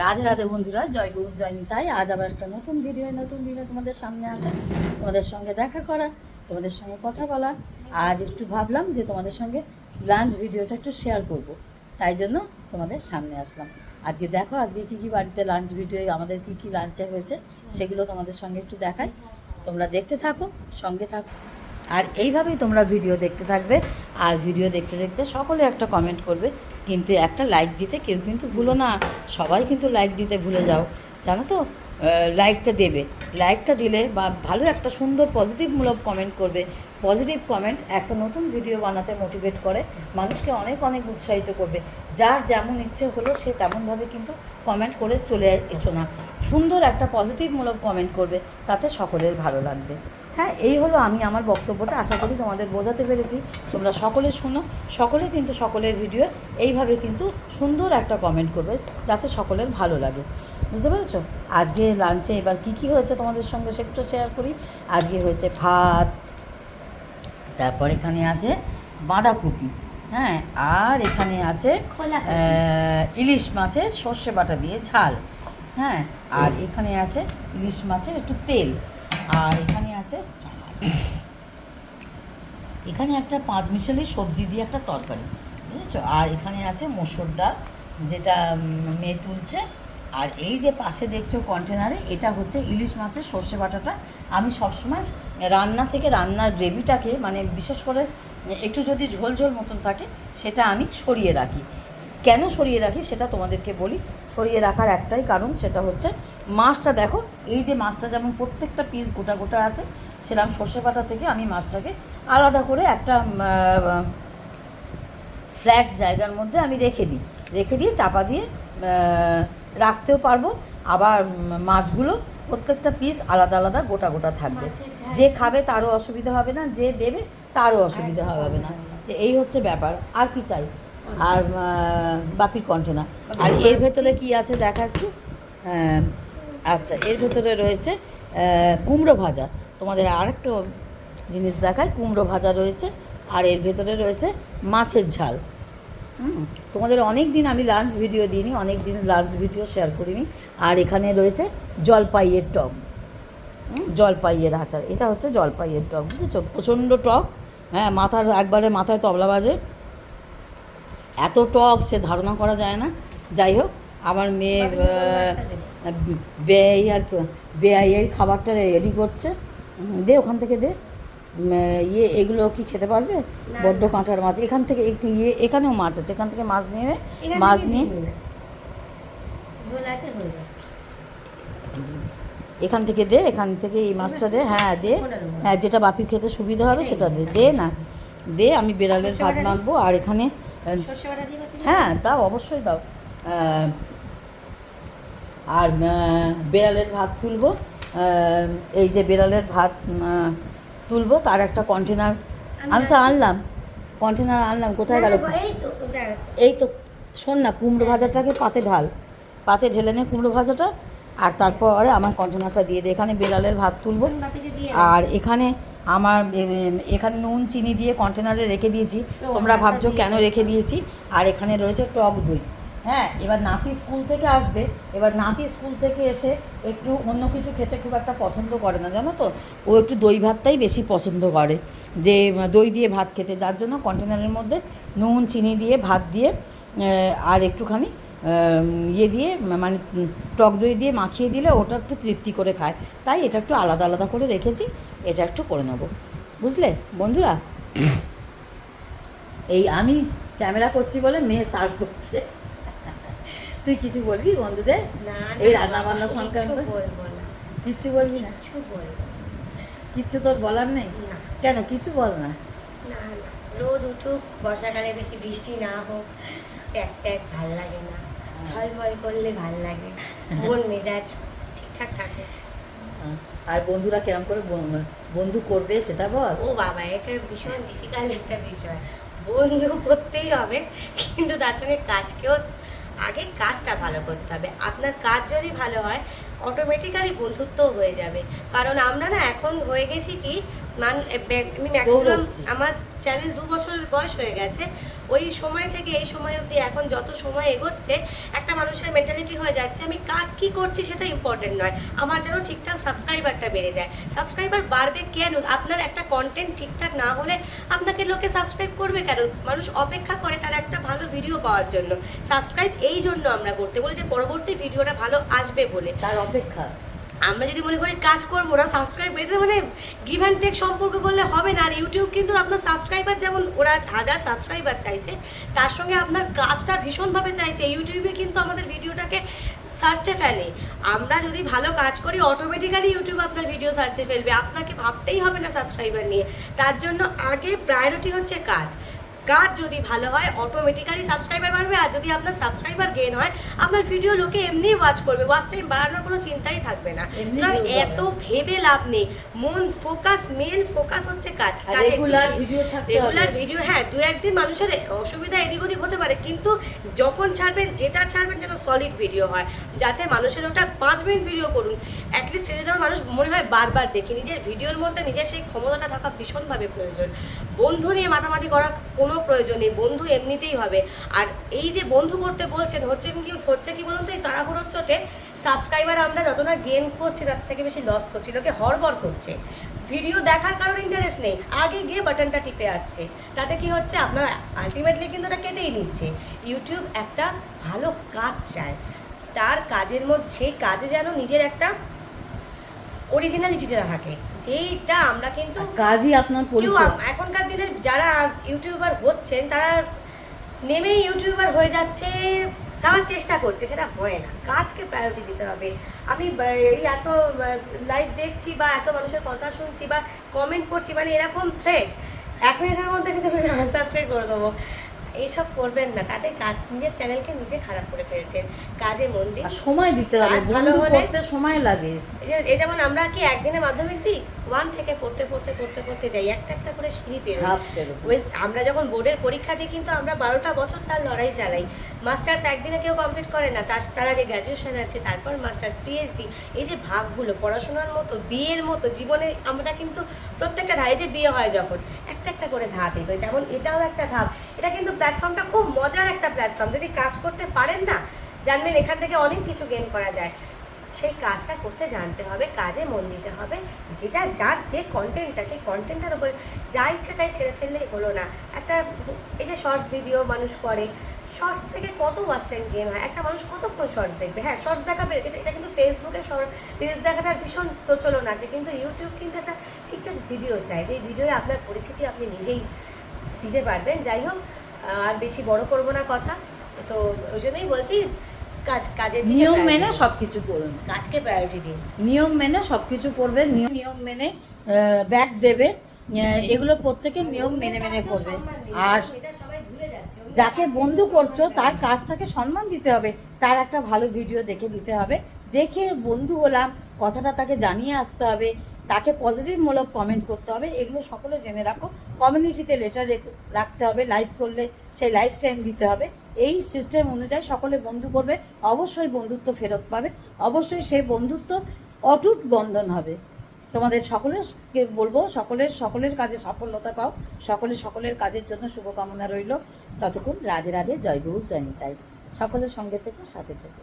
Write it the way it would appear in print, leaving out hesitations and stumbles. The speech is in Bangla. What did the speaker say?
রাধে রাধে বন্ধুরা, জয় গুরু জয় নিতাই। আজ আবার একটা নতুন ভিডিও, নতুন দিনে তোমাদের সামনে আসা, তোমাদের সঙ্গে দেখা করা, তোমাদের সঙ্গে কথা বলা। আজ একটু ভাবলাম যে তোমাদের সঙ্গে লাঞ্চ ভিডিওটা একটু শেয়ার করব, তাই জন্য তোমাদের সামনে আসলাম। আজকে দেখো আজকে কী কী বাড়িতে লাঞ্চ ভিডিও, আমাদের কী কী লাঞ্চে হয়েছে সেগুলো তোমাদের সঙ্গে একটু দেখাই। তোমরা দেখতে থাকো, সঙ্গে থাকো, আর এইভাবেই তোমরা ভিডিও দেখতে থাকবে। আর ভিডিও দেখতে দেখতে সকলে একটা কমেন্ট করবে, কিন্তু একটা লাইক দিতে কেউ কিন্তু ভুলো না। সবাই কিন্তু লাইক দিতে ভুলে যাও, জানো তো। লাইকটা দেবে, লাইকটা দিলে বা ভালো একটা সুন্দর পজিটিভমূলক কমেন্ট করবে। পজিটিভ কমেন্ট একটা নতুন ভিডিও বানাতে মোটিভেট করে, মানুষকে অনেক অনেক উৎসাহিত করবে। যার যেমন ইচ্ছে হলো সে তেমনভাবে কিন্তু কমেন্ট করে চলে এসো না, সুন্দর একটা পজিটিভমূলক কমেন্ট করবে, তাতে সকলের ভালো লাগবে। হ্যাঁ, এই হলো আমি আমার বক্তব্যটা। আশা করি তোমাদের বোঝাতে পেরেছি। তোমরা সকলে শোনো, সকলে কিন্তু সকলের ভিডিও এইভাবে কিন্তু সুন্দর একটা কমেন্ট করবে, যাতে সকলের ভালো লাগে। বুঝতে পেরেছ? আজকে লাঞ্চে এবার কি কি হয়েছে তোমাদের সঙ্গে সেটা শেয়ার করি। আজকে হয়েছে ভাত, তারপর এখানে আছে বাঁধাকপি, হ্যাঁ, আর এখানে আছে ইলিশ মাছের সর্ষে বাটা দিয়ে ঝাল, হ্যাঁ, আর এখানে আছে ইলিশ মাছের একটু তেল, আর এখানে আছে এখানে একটা পাঁচমিশালি সবজি দিয়ে একটা তরকারি, বুঝেছো? আর এখানে আছে মসুর ডাল, যেটা মেয়ে তুলছে। আর এই যে পাশে দেখছো কন্টেনারে, এটা হচ্ছে ইলিশ মাছের সর্ষে বাটাটা। আমি সবসময় রান্না থেকে রান্নার গ্রেভিটাকে, মানে বিশেষ করে একটু যদি ঝোল ঝোল মতন থাকে, সেটা আমি সরিয়ে রাখি। কেন সরিয়ে রাখি সেটা তোমাদেরকে বলি। সরিয়ে রাখার একটাই কারণ, সেটা হচ্ছে মাছটা দেখো, এই যে মাছটা যেমন প্রত্যেকটা পিস গোটা গোটা আছে, সেরকম সর্ষে বাটা থেকে আমি মাছটাকে আলাদা করে একটা ফ্ল্যাট জায়গার মধ্যে আমি রেখে দিয়ে চাপা দিয়ে রাখতেও পারবো। আবার মাছগুলো প্রত্যেকটা পিস আলাদা আলাদা গোটা গোটা থাকবে। যে খাবে তারও অসুবিধা হবে না, যে দেবে তারও অসুবিধা হবে না। যে এই হচ্ছে ব্যাপার, আর কি চাই। আর বাপির কন্টেনার। আর এর ভেতরে কি আছে দেখা একটু। আচ্ছা, এর ভেতরে রয়েছে কুমড়ো ভাজা। তোমাদের আরেকটা জিনিস দেখায়, কুমড়ো ভাজা রয়েছে, আর এর ভেতরে রয়েছে মাছের ঝাল। তোমাদের অনেক দিন আমি লাঞ্চ ভিডিও দিইনি, অনেক দিন লাঞ্চ ভিডিও শেয়ার করিনি। আর এখানে রয়েছে জলপাইয়ের টক, জলপাইয়ের আচার। এটা হচ্ছে জলপাইয়ের টক, বুঝেছো? প্রচণ্ড টক, হ্যাঁ, মাথায় তবলা বাজে, এত টক সে ধারণা করা যায় না। যাই হোক, আমার মেয়ে বেআইয়ের খাবারটা রেডি করছে। দে ওখান থেকে দে। এগুলো কি খেতে পারবে? বড্ড কাঁটার মাছ। এখান থেকে একটু এখানেও মাছ আছে, এখান থেকে মাছ নিয়ে এখান থেকে দে, এখান থেকে এই মাছটা দে। হ্যাঁ দে, হ্যাঁ, যেটা বাপির খেতে সুবিধা হবে সেটা দে না, দে। আমি বেড়ালের ভাত মাখবো। আর এখানে হ্যাঁ দাও, অবশ্যই দাও। আর বেড়ালের ভাত তুলবো, এই যে বেড়ালের ভাত তুলবো, তার একটা কন্টেনার আমি তো আনলাম, কন্টেনার আনলাম। কোথায় গেল? এই তো, শোন না, কুমড়ো ভাজাটাকে পাতে ঢেলে নে কুমড়ো ভাজাটা, আর তারপরে আমার কন্টেনারটা দিয়ে দে। এখানে বেড়ালের ভাত তুলবো, আর এখানে এখানে নুন চিনি দিয়ে কন্টেনারে রেখে দিয়েছি। তোমরা ভাবছো কেন রেখে দিয়েছি। আর এখানে রয়েছে টক দই। হ্যাঁ, এবার নাতি স্কুল থেকে আসবে, এবার নাতি স্কুল থেকে এসে একটু অন্য কিছু খেতে খুব একটা পছন্দ করে না, জানো তো। ও একটু দই ভাতটাই বেশি পছন্দ করে, যে দই দিয়ে ভাত খেতে। যার জন্য কন্টেনারের মধ্যে নুন চিনি দিয়ে ভাত দিয়ে আর একটুখানি দিয়ে মানে টক দই দিয়ে মাখিয়ে দিলে ওটা একটু তৃপ্তি করে খায়। তাই এটা একটু আলাদা আলাদা করে রেখেছি, এটা একটু করে নেবো, বুঝলে বন্ধুরা। এই আমি ক্যামেরা করছি বলে মেয়ে সার্ভ করছে। তুই কিছু বলবি বন্ধুদের? এই রান্না বান্না সংক্রান্ত কিচ্ছু বলবি না? কিচ্ছু তোর বলার নেই? কেন, কিছু বল না। রোদ উঠুক, বর্ষাকালে বেশি বৃষ্টি না হোক, প্যাচ প্যাচ ভাল লাগে না, ঝলমল করলে ভাল লাগে, মন মেজাজ ঠিকঠাক থাকে। আর বন্ধুরা কেরম করে বন্ধু করবে সেটা বল। ও বাবা, এটা ভীষণ ডিফিকাল্ট একটা বিষয়। বন্ধু করতেই হবে, কিন্তু তার সঙ্গে আগে কাজটা ভালো করতে হবে। আপনার কাজ যদি ভালো হয়, অটোমেটিক্যালি বন্ধুত্ব হয়ে যাবে। কারণ আমরা না এখন হয়ে গেছি কি, আমি ম্যাক্সিমাম, আমার চ্যানেল 2 বছর বয়স হয়ে গেছে, ওই সময় থেকে এই সময় অবধি এখন যত সময় এগোচ্ছে একটা মানুষের মেন্টালিটি হয়ে যাচ্ছে আমি কাজ কি করছি সেটা ইম্পর্টেন্ট নয়, আমার যেন ঠিকঠাক সাবস্ক্রাইবারটা বেড়ে যায়। সাবস্ক্রাইবার বাড়বে কেন? আপনার একটা কন্টেন্ট ঠিকঠাক না হলে আপনাকে লোকে সাবস্ক্রাইব করবে কেন? মানুষ অপেক্ষা করে তার একটা ভালো ভিডিও পাওয়ার জন্য। সাবস্ক্রাইব এই জন্য আমরা করতে বলি যে পরবর্তী ভিডিওটা ভালো আসবে বলে। তার অপেক্ষা। আমরা যদি মনে করি কাজ করবো না, সাবস্ক্রাইব বেড়ে মানে গিভ অ্যান্ড টেক সম্পর্ক করলে হবে না। আর ইউটিউব কিন্তু আপনার সাবস্ক্রাইবার যেমন ওরা 1000 সাবস্ক্রাইবার চাইছে, তার সঙ্গে আপনার কাজটা ভীষণভাবে চাইছে। ইউটিউবে কিন্তু আমাদের ভিডিওটাকে সার্চে ফেলে। আমরা যদি ভালো কাজ করি অটোমেটিক্যালি ইউটিউব আপনার ভিডিও সার্চে ফেলবে, আপনাকে ভাবতেই হবে না সাবস্ক্রাইবার নিয়ে। তার জন্য আগে প্রায়োরিটি হচ্ছে কাজ। কাজ যদি ভালো হয় অটোমেটিক্যালি সাবস্ক্রাইবার বাড়বে। আর যদি আপনার সাবস্ক্রাইবার গেইন হয় আপনার ভিডিও লোকে এমনিই ওয়াচ করবে, ওয়াচ টাইম বাড়ানোর কোনো চিন্তাই থাকবে না। এত ভেবে লাভ নেই, মেন ফোকাস হচ্ছে কাজ। রেগুলার ভিডিও ছাড়তে হবে। রেগুলার ভিডিও, হ্যাঁ 2-1 দিন মানুষের অসুবিধা এদিক ওদিক হতে পারে, কিন্তু যখন ছাড়বেন যেটা ছাড়বেন যেন সলিড ভিডিও হয়, যাতে মানুষের ওটা 5 মিনিট ভিডিও করুন অ্যাটলিস্ট সেটা মানুষ মনে হয় বারবার দেখি। নিজের ভিডিওর মধ্যে নিজের সেই ক্ষমতাটা থাকা ভীষণভাবে প্রয়োজন। বন্ধু নিয়ে মাতামাতি করার কোনো প্রয়োজন নেই, বন্ধু এমনিতেই হবে। আর এই যে বন্ধু করতে বলছেন হচ্ছে কি বলুন তো, এই তাড়াহুড়োর চোটে সাবস্ক্রাইবার আমরা যত না গেইন করছি তার থেকে বেশি লস করছি। লোকে হড়বড় করছে, ভিডিও দেখার কারোর ইন্টারেস্ট নেই, আগে গিয়ে বাটনটা টিপে আসছে। তাতে কি হচ্ছে, আপনার আলটিমেটলি কিন্তু ওটা কেটেই নিচ্ছে। ইউটিউব একটা ভালো কাজ চায়, তার কাজের মধ্যে সেই কাজে যেন নিজের একটা অরিজিনালিটিটা থাকে, যেইটা আমরা কিন্তু কাজই আপনার কেউ পরিচয়। এখনকার দিনে যারা ইউটিউবার হচ্ছেন তারা নেমেই ইউটিউবার হয়ে যাচ্ছে, যাওয়ার চেষ্টা করছে, সেটা হয় না। কাজকে প্রায়োরিটি দিতে হবে। আমি এই এত লাইভ দেখছি বা এত মানুষের কথা শুনছি বা কমেন্ট করছি, মানে এরকম থ্রেড 1 মিনিটের মধ্যে কিন্তু আমি আনসাবস্ক্রাইব করে দেবো, এইসব করবেন না। তাতে নিজের চ্যানেলকে নিজে খারাপ করে ফেলছেন। কাজে মন দিন, সময় দিতে হবে, বন্ধু করতে সময় লাগে। এই যেমন আমরা কি একদিনে মাধ্যমিক দিই, 1 থেকে পড়তে পড়তে পড়তে পড়তে যাই, একটা একটা করে সিঁড়ি পেরোই। আমরা যখন বোর্ডের পরীক্ষা দিই কিন্তু আমরা 12টা বছর তার লড়াই চালাই। মাস্টার্স একদিনে কেউ কমপ্লিট করে না, তার আগে গ্র্যাজুয়েশন আছে, তারপর মাস্টার্স, পিএইচডি। এই যে ভাগগুলো পড়াশোনার মতো, বিয়ের মতো জীবনে আমরা কিন্তু প্রত্যেকটা ধাপে, যে বিয়ে হয় যখন একটা একটা করে ধাপ এগোই, তেমন এটাও একটা ধাপ। এটা কিন্তু প্ল্যাটফর্মটা খুব মজার একটা প্ল্যাটফর্ম। যদি কাজ করতে পারেন না, জানবেন এখান থেকে অনেক কিছু গেইন করা যায়। সেই কাজটা করতে জানতে হবে, কাজে মন দিতে হবে। যেটা যার যে কন্টেন্টটা, সেই কন্টেন্টটার উপরে যা ইচ্ছে তাই ছেড়ে ফেললেই হলো না। একটা এই যে শর্টস ভিডিও মানুষ করে, শর্টস থেকে কত ওয়াচ টাইম গেইন হয়। একটা মানুষ কতক্ষণ শর্টস দেখবে? হ্যাঁ শর্টস দেখাবে, এটা কিন্তু ফেসবুকে রিলস দেখাটার ভীষণ প্রচলন আছে, কিন্তু ইউটিউব কিন্তু একটা ঠিকঠাক ভিডিও চাই, যে ভিডিওয়ে আপনার পরিচিতি আপনি নিজেই দিতে পারবেন। যাই হোক, আর বেশি বড় করবো না কথা, তো ওই জন্যই বলছি কাজের নিয়ম মেনে সবকিছু করুন, কাজকে প্রায়োরিটি দিন। নিয়ম মেনে সবকিছু করবে, নিয়ম মেনে ব্যাক দেবে, এগুলো প্রত্যেকে নিয়ম মেনে মেনে করবে। আর যাকে বন্ধু করছো তার কাজটাকে সম্মান দিতে হবে, তার একটা ভালো ভিডিও দেখে দিতে হবে, দেখে বন্ধু হলাম কথাটা তাকে জানিয়ে আসতে হবে, তাকে পজিটিভমূলক কমেন্ট করতে হবে। এগুলো সকলে জেনে রাখো। কমিউনিটিতে লেটার রাখতে হবে, লাইভ করলে সেই লাইফ টাইম দিতে হবে। এই সিস্টেম অনুযায়ী সকলে বন্ধু করবে, অবশ্যই বন্ধুত্ব ফেরত পাবে, অবশ্যই সেই বন্ধুত্ব অটুট বন্ধন হবে। তোমাদের সকলকে বলবো, সকলের কাজে সাফল্যতা পাও, সকলের কাজের জন্য শুভকামনা রইল। ততক্ষণ রাধে রাধে, জয় গুরু, জয় নিতাই। সকলের সঙ্গে থেকো, সাথে থেকো।